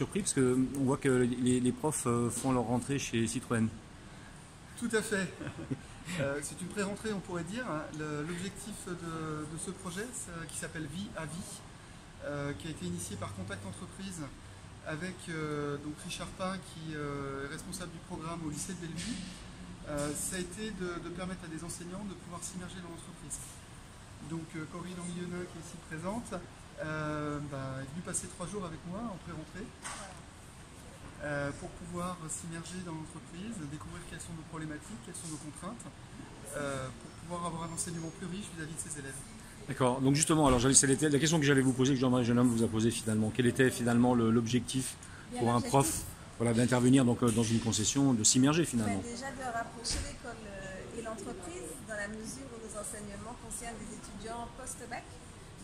surpris parce qu'on voit que les profs font leur rentrée chez Citroën. Tout à fait. C'est une pré-rentrée, on pourrait dire. L'objectif de ce projet, qui s'appelle Vie à Vie, qui a été initié par Contact Entreprise avec donc Richard Pain, qui est responsable du programme au lycée de Bellevue, ça a été de permettre à des enseignants de pouvoir s'immerger dans l'entreprise. Donc Corinne Anguillenin, qui est ici présente, est venue passer 3 jours avec moi en pré-rentrée pour pouvoir s'immerger dans l'entreprise, découvrir quelles sont nos problématiques, quelles sont nos contraintes, pour pouvoir avoir un enseignement plus riche vis-à-vis de ses élèves. D'accord, donc justement, alors c'était la question que j'allais vous poser, que Jean-Marie Jeune Homme vous a posée finalement. Quel était finalement l'objectif pour un prof, voilà, d'intervenir donc dans une concession, de s'immerger finalement? Déjà de rapprocher l'école et l'entreprise dans la mesure où nos enseignements concernent des étudiants post-bac,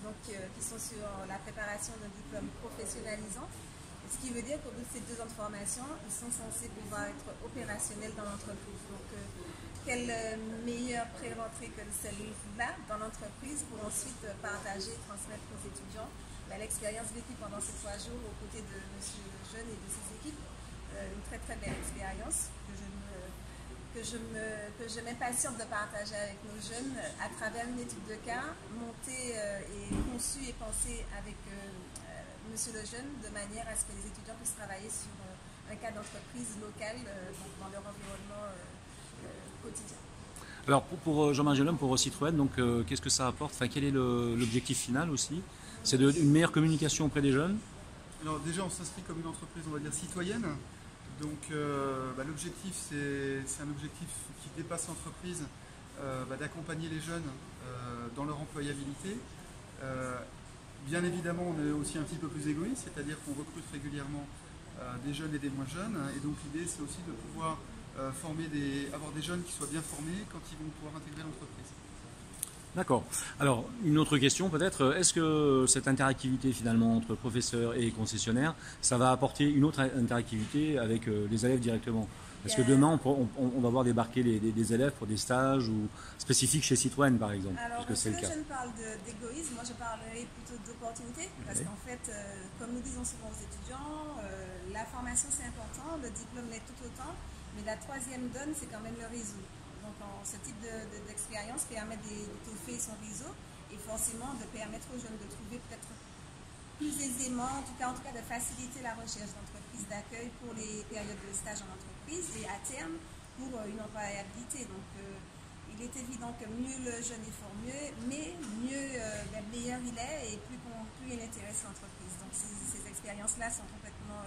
donc qui sont sur la préparation d'un diplôme professionnalisant. Ce qui veut dire qu'au bout de ces 2 ans de formation, ils sont censés pouvoir être opérationnels dans l'entreprise. Donc, quelle meilleure pré-rentrée que celle-là dans l'entreprise pour ensuite partager et transmettre aux étudiants l'expérience vécue pendant ces 3 jours aux côtés de M. Jeune et de ses équipes. Une très très belle expérience que je m'impatiente de partager avec nos jeunes à travers une étude de cas montée et conçue et pensée avec Monsieur le Jeune, de manière à ce que les étudiants puissent travailler sur un cas d'entreprise locale dans leur environnement quotidien. Alors pour Jean-Marie Jeune Homme, pour Citroën, donc qu'est-ce que ça apporte? Enfin, quel est l'objectif final aussi? C'est une meilleure communication auprès des jeunes? Alors déjà, on s'inscrit comme une entreprise, on va dire, citoyenne. Donc l'objectif, c'est un objectif qui dépasse l'entreprise, d'accompagner les jeunes dans leur employabilité. Bien évidemment, on est aussi un petit peu plus égoïste, c'est-à-dire qu'on recrute régulièrement des jeunes et des moins jeunes. Et donc l'idée, c'est aussi de pouvoir avoir des jeunes qui soient bien formés quand ils vont pouvoir intégrer l'entreprise. D'accord. Alors, une autre question peut-être, est-ce que cette interactivité finalement entre professeurs et concessionnaires, ça va apporter une autre interactivité avec les élèves directement? Est-ce que demain, on va voir débarquer des élèves pour des stages ou spécifiques chez Citroën, par exemple? Alors, parce que c'est le cas. Je ne parle d'égoïsme, moi je parlerai plutôt d'opportunité, parce qu'en fait, comme nous disons souvent aux étudiants, la formation c'est important, le diplôme l'est tout autant, mais la 3e donne, c'est quand même le réseau. Donc, ce type d'expérience permet d'étoffer son réseau et forcément de permettre aux jeunes de trouver peut-être plus aisément, en tout cas de faciliter la recherche d'entreprise d'accueil pour les périodes de stage en entreprise et à terme pour une employabilité. Donc il est évident que mieux le jeune est formé, mais meilleur il est et plus il intéresse l'entreprise. Donc ces expériences-là sont complètement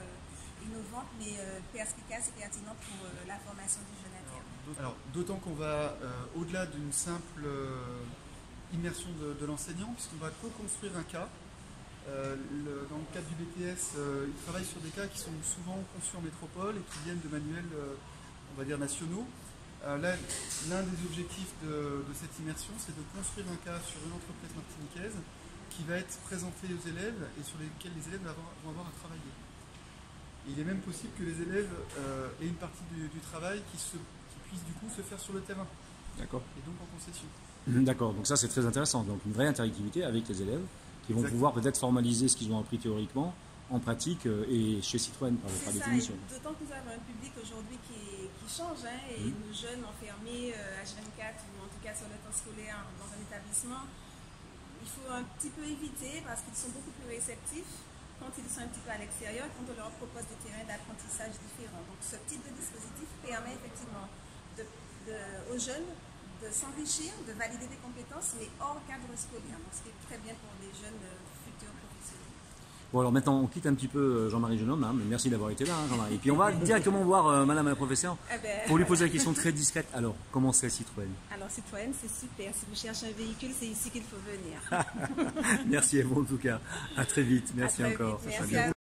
innovantes mais perspicaces et pertinentes pour la formation du jeune à terme. Alors d'autant qu'on va au-delà d'une simple immersion de l'enseignant, puisqu'on va co-construire un cas. Dans le cadre du BTS, ils travaillent sur des cas qui sont souvent conçus en métropole et qui viennent de manuels, on va dire, nationaux. Là, l'un des objectifs de cette immersion, c'est de construire un cas sur une entreprise martiniquaise qui va être présenté aux élèves et sur lesquels les élèves vont avoir à travailler. Et il est même possible que les élèves aient une partie du travail qui puisse du coup se faire sur le terrain. D'accord. Et donc en concession. D'accord, donc ça c'est très intéressant. Donc une vraie interactivité avec les élèves qui vont pouvoir peut-être formaliser ce qu'ils ont appris théoriquement en pratique et chez Citroën par définition. D'autant que nous avons un public aujourd'hui qui change, et nos jeunes enfermés H24 ou en tout cas sur le temps scolaire dans un établissement, il faut un petit peu éviter parce qu'ils sont beaucoup plus réceptifs quand ils sont un petit peu à l'extérieur, quand on leur propose des terrains d'apprentissage différents. Donc ce type de dispositif permet effectivement aux jeunes de s'enrichir, de valider des compétences, mais hors cadre scolaire, donc ce qui est très bien pour les jeunes futurs professionnels. Bon, alors maintenant, on quitte un petit peu Jean-Marie Jeune Homme, mais merci d'avoir été là, Jean-Marie. Et puis on va directement voir Madame la professeure pour lui poser la question très discrète. Alors, comment c'est Citroën? Alors, Citroën, c'est super. Si vous cherchez un véhicule, c'est ici qu'il faut venir. Merci à vous en tout cas. À très vite. Merci encore. Merci à vous.